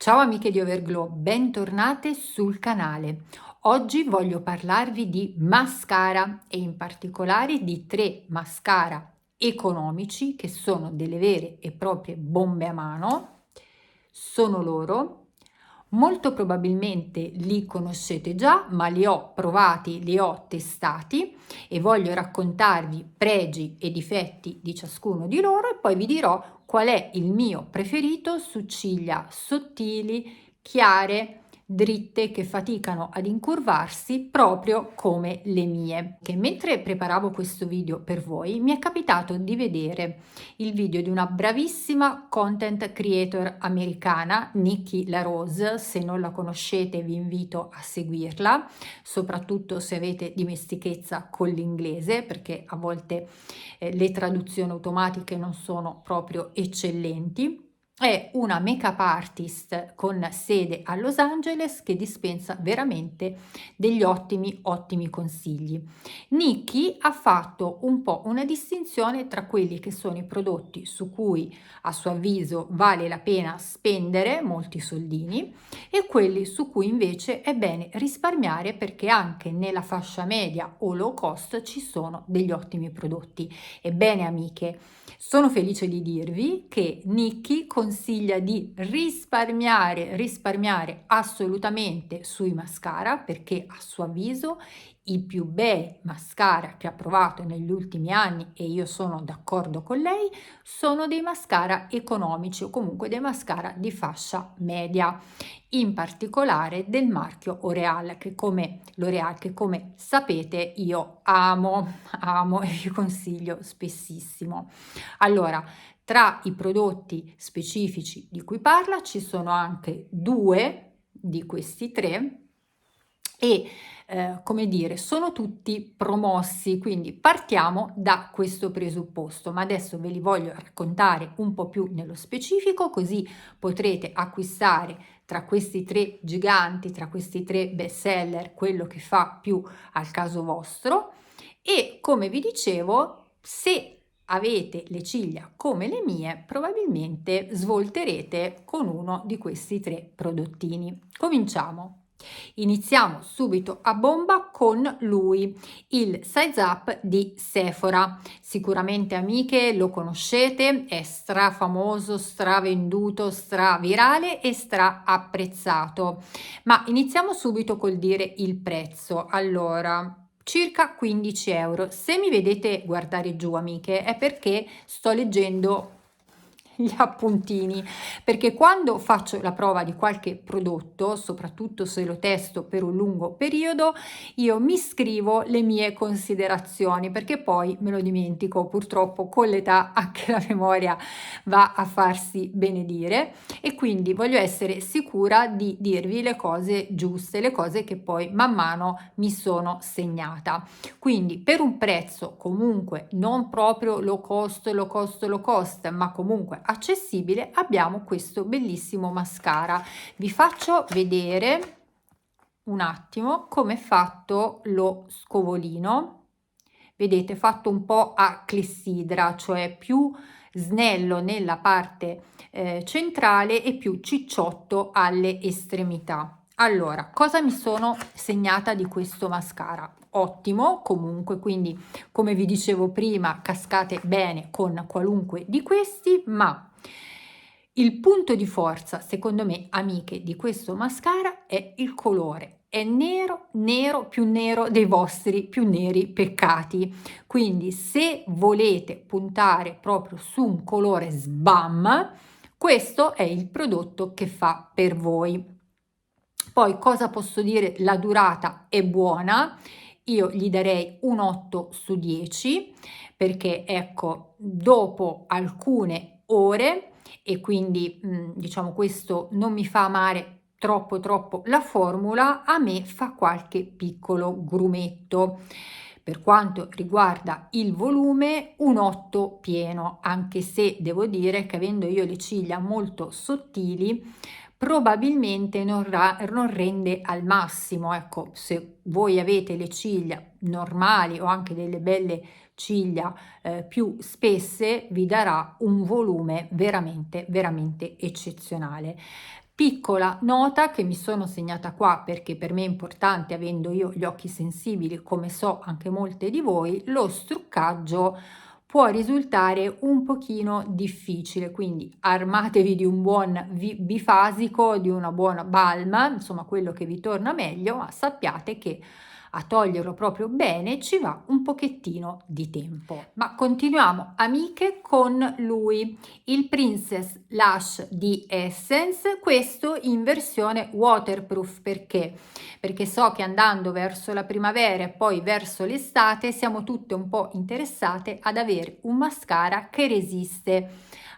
Ciao amiche di Overglow, bentornate sul canale. Oggi voglio parlarvi di mascara e in particolare di 3 mascara economici che sono delle vere e proprie bombe a mano. Sono loro. Molto probabilmente li conoscete già, ma li ho provati, li ho testati e voglio raccontarvi pregi e difetti di ciascuno di loro e poi vi dirò qual è il mio preferito su ciglia sottili, chiare, dritte che faticano ad incurvarsi proprio come le mie. Che mentre preparavo questo video per voi mi è capitato di vedere il video di una bravissima content creator americana, Nikki LaRose. Se non la conoscete vi invito a seguirla, soprattutto se avete dimestichezza con l'inglese, perché a volte le traduzioni automatiche non sono proprio eccellenti. È una make-up artist con sede a Los Angeles che dispensa veramente degli ottimi consigli. Nikki ha fatto un po' una distinzione tra quelli che sono i prodotti su cui a suo avviso vale la pena spendere molti soldini e quelli su cui invece è bene risparmiare, perché anche nella fascia media o low cost ci sono degli ottimi prodotti. Ebbene amiche, sono felice di dirvi che Nikki consiglia di risparmiare assolutamente sui mascara, perché a suo avviso i più bei mascara che ha provato negli ultimi anni, e io sono d'accordo con lei, sono dei mascara economici o comunque dei mascara di fascia media, in particolare del marchio L'Oréal che come sapete io amo e vi consiglio spessissimo. Allora, tra i prodotti specifici di cui parla ci sono anche 2 di questi 3 e come dire, sono tutti promossi, quindi partiamo da questo presupposto, ma adesso ve li voglio raccontare un po' più nello specifico, così potrete acquistare tra questi 3 giganti, tra questi 3 best seller, quello che fa più al caso vostro. E come vi dicevo, se avete le ciglia come le mie, probabilmente svolterete con uno di questi 3 prodottini. Cominciamo. Iniziamo subito a bomba con lui, il Size Up di Sephora. Sicuramente amiche lo conoscete, è strafamoso, stravenduto, stravirale e straapprezzato. Ma iniziamo subito col dire il prezzo. Allora, circa 15 euro. Se mi vedete guardare giù amiche è perché sto leggendo gli appuntini, perché quando faccio la prova di qualche prodotto, soprattutto se lo testo per un lungo periodo, io mi scrivo le mie considerazioni, perché poi me lo dimentico, purtroppo con l'età anche la memoria va a farsi benedire, e quindi voglio essere sicura di dirvi le cose giuste, le cose che poi man mano mi sono segnata. Quindi per un prezzo comunque non proprio low cost, ma comunque accessibile, abbiamo questo bellissimo mascara. Vi faccio vedere un attimo come è fatto lo scovolino. Vedete, fatto un po' a clessidra, cioè più snello nella parte centrale e più cicciotto alle estremità. Allora, cosa mi sono segnata di questo mascara? Ottimo, comunque, quindi come vi dicevo prima, cascate bene con qualunque di questi, ma il punto di forza, secondo me, amiche, di questo mascara è il colore. È nero, più nero dei vostri più neri peccati. Quindi se volete puntare proprio su un colore sbam, questo è il prodotto che fa per voi. Poi cosa posso dire? La durata è buona, io gli darei un 8 su 10, perché ecco, dopo alcune ore, e quindi diciamo questo non mi fa amare troppo la formula, a me fa qualche piccolo grumetto. Per quanto riguarda il volume, un 8 pieno, anche se devo dire che avendo io le ciglia molto sottili, probabilmente non rende al massimo. Ecco, se voi avete le ciglia normali o anche delle belle ciglia più spesse, vi darà un volume veramente eccezionale. Piccola nota che mi sono segnata qua perché per me è importante, avendo io gli occhi sensibili, come so anche molte di voi, lo struccaggio può risultare un pochino difficile, quindi armatevi di un buon bifasico, di una buona balma, insomma quello che vi torna meglio, ma sappiate che a toglierlo proprio bene ci va un pochettino di tempo. Ma continuiamo amiche con lui, il Princess Lash di Essence, questo in versione waterproof. Perché so che andando verso la primavera e poi verso l'estate siamo tutte un po' interessate ad avere un mascara che resiste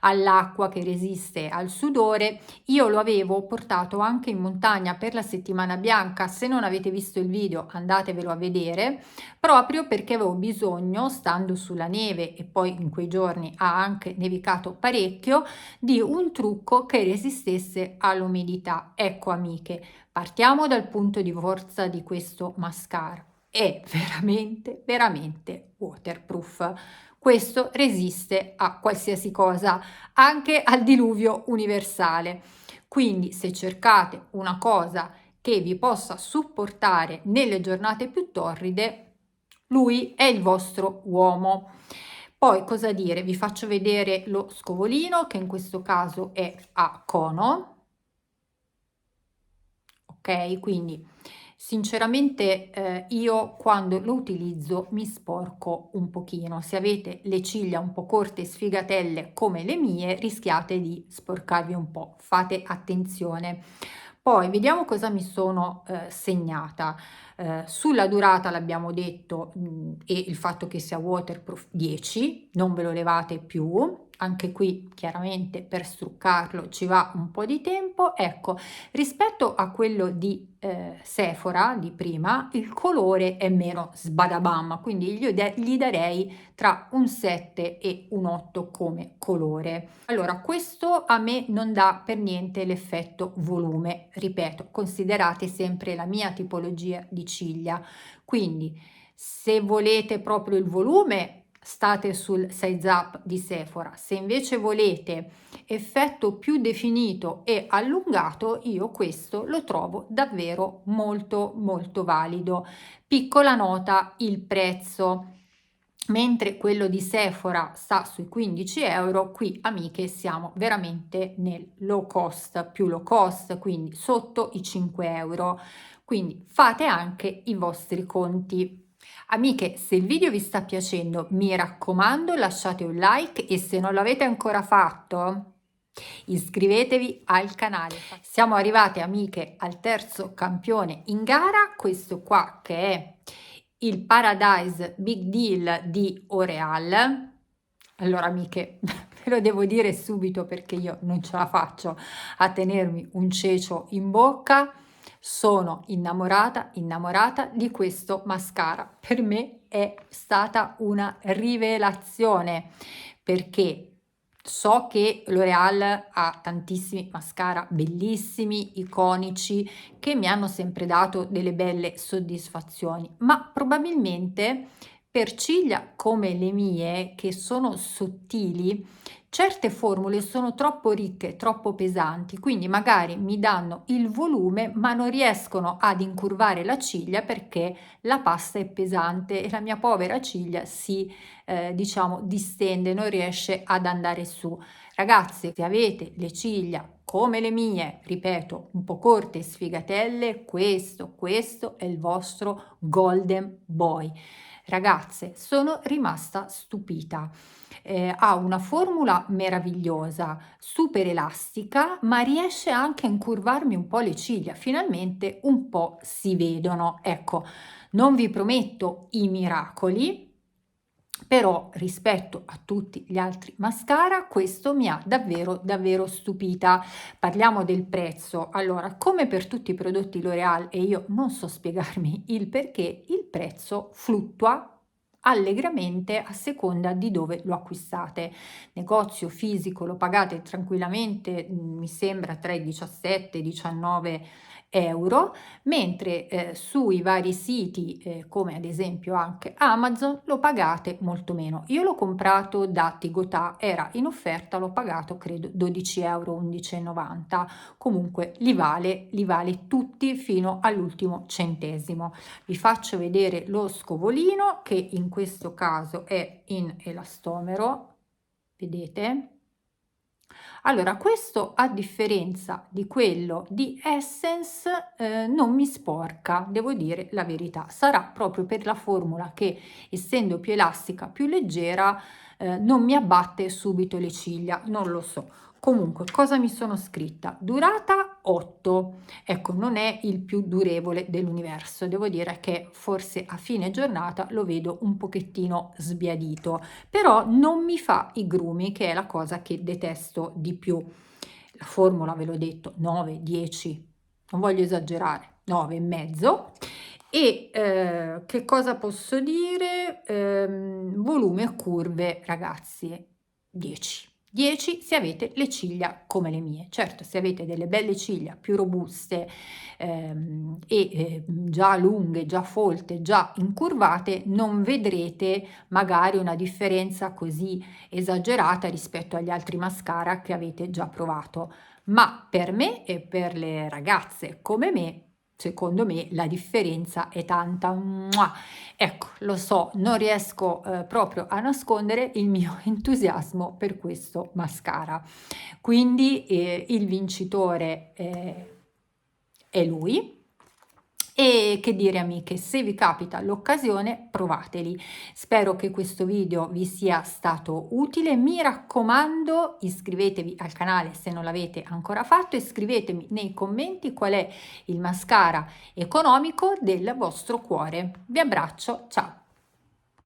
all'acqua, che resiste al sudore. Io lo avevo portato anche in montagna per la settimana bianca, se non avete visto il video andatevelo a vedere, proprio perché avevo bisogno, stando sulla neve e poi in quei giorni ha anche nevicato parecchio, di un trucco che resistesse all'umidità. Ecco amiche, partiamo dal punto di forza di questo mascara. È veramente waterproof. Questo resiste a qualsiasi cosa, anche al diluvio universale. Quindi se cercate una cosa che vi possa supportare nelle giornate più torride, lui è il vostro uomo. Poi cosa dire? Vi faccio vedere lo scovolino, che in questo caso è a cono. Ok, quindi sinceramente io quando lo utilizzo mi sporco un pochino. Se avete le ciglia un po' corte e sfigatelle come le mie, rischiate di sporcarvi un po', fate attenzione. Poi vediamo cosa mi sono segnata. Sulla durata l'abbiamo detto, e il fatto che sia waterproof 10, non ve lo levate più. Anche qui chiaramente per struccarlo ci va un po' di tempo. Ecco, rispetto a quello di Sephora di prima, il colore è meno sbadabam, quindi gli darei tra un 7 e un 8 come colore. Allora, questo a me non dà per niente l'effetto volume, ripeto, considerate sempre la mia tipologia di ciglia, quindi se volete proprio il volume state sul size up di Sephora. Se invece volete effetto più definito e allungato, io questo lo trovo davvero molto molto valido. Piccola nota, il prezzo. Mentre quello di Sephora sta sui 15 euro, qui amiche siamo veramente nel low cost, più low cost, quindi sotto i 5 euro. Quindi fate anche i vostri conti. Amiche, se il video vi sta piacendo, mi raccomando, lasciate un like e se non l'avete ancora fatto, iscrivetevi al canale. Siamo arrivate, amiche, al terzo campione in gara, questo qua che è il Paradise Big Deal di L'Oreal. Allora, amiche, ve lo devo dire subito perché io non ce la faccio a tenermi un cecio in bocca. Sono innamorata di questo mascara. Per me è stata una rivelazione perché so che L'Oreal ha tantissimi mascara bellissimi, iconici, che mi hanno sempre dato delle belle soddisfazioni, ma probabilmente per ciglia come le mie, che sono sottili, certe formule sono troppo ricche, troppo pesanti, quindi magari mi danno il volume ma non riescono ad incurvare la ciglia perché la pasta è pesante e la mia povera ciglia si diciamo distende, non riesce ad andare su. Ragazze, se avete le ciglia come le mie, ripeto, un po' corte e sfigatelle, questo è il vostro golden boy. Ragazze, sono rimasta stupita. Ha una formula meravigliosa, super elastica, ma riesce anche a incurvarmi un po' le ciglia. Finalmente un po' si vedono. Ecco, non vi prometto i miracoli, però rispetto a tutti gli altri mascara questo mi ha davvero stupita. Parliamo del prezzo. Allora, come per tutti i prodotti L'Oreal, e io non so spiegarmi il perché, il prezzo fluttua allegramente a seconda di dove lo acquistate. Negozio fisico lo pagate tranquillamente, mi sembra tra i 17 e i 19 euro, mentre sui vari siti come ad esempio anche Amazon lo pagate molto meno. Io l'ho comprato da Tigotà, era in offerta, l'ho pagato credo 12 euro, 11,90. Comunque li vale tutti fino all'ultimo centesimo. Vi faccio vedere lo scovolino, che in questo caso è in elastomero, vedete? Allora, questo, a differenza di quello di Essence, non mi sporca, devo dire la verità. Sarà proprio per la formula che, essendo più elastica, più leggera, non mi abbatte subito le ciglia, non lo so. Comunque, cosa mi sono scritta? Durata 8. Ecco, non è il più durevole dell'universo. Devo dire che forse a fine giornata lo vedo un pochettino sbiadito, però non mi fa i grumi, che è la cosa che detesto di più. La formula, ve l'ho detto, 9, 10, non voglio esagerare, 9 e mezzo. E che cosa posso dire? Volume e curve, ragazzi, 10. 10 se avete le ciglia come le mie. Certo, se avete delle belle ciglia più robuste già lunghe, già folte, già incurvate, non vedrete magari una differenza così esagerata rispetto agli altri mascara che avete già provato. Ma per me e per le ragazze come me, secondo me la differenza è tanta. Mua! Ecco, lo so, non riesco proprio a nascondere il mio entusiasmo per questo mascara. Quindi il vincitore è lui. E che dire, amiche, se vi capita l'occasione, provateli. Spero che questo video vi sia stato utile. Mi raccomando, iscrivetevi al canale se non l'avete ancora fatto e scrivetemi nei commenti qual è il mascara economico del vostro cuore. Vi abbraccio, ciao!